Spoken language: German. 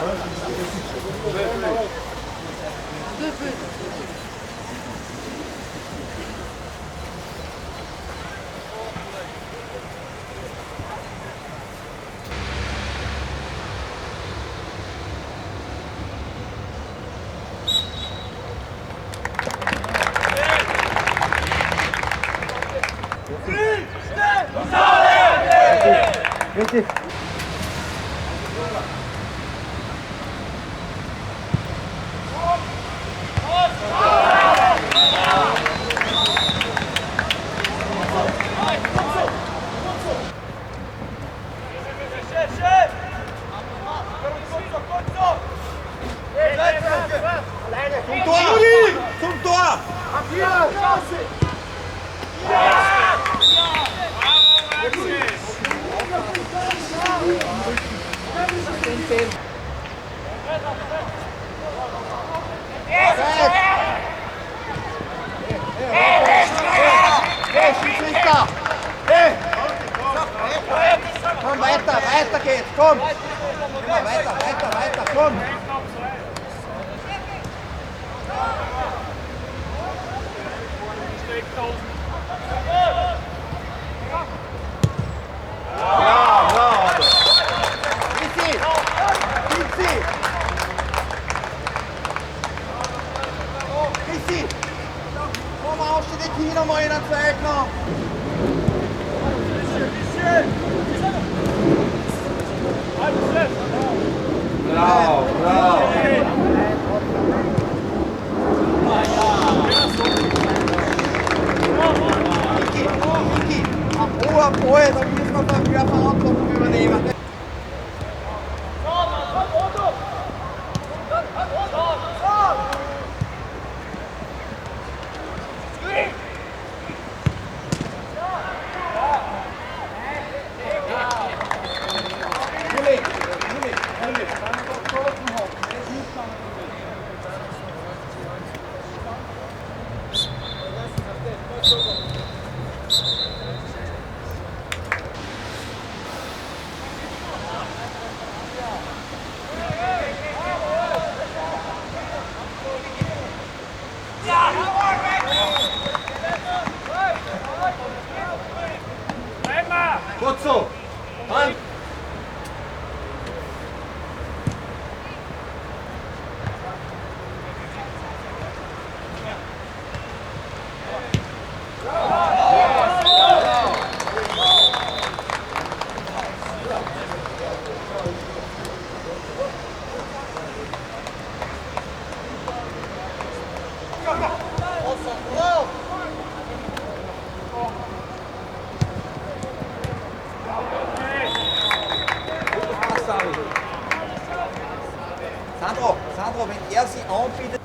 Bitte. Zum Tor! Komm, weiter geht's, komm! Weiter, komm! Komm aus, steht hier nochmal in der Zeit noch! Bravo, bravo! Niki, hoher Ball, da müssen wir dafür Verantwortung übernehmen. Gut so! Hand! Sandro, wenn er sie anbietet,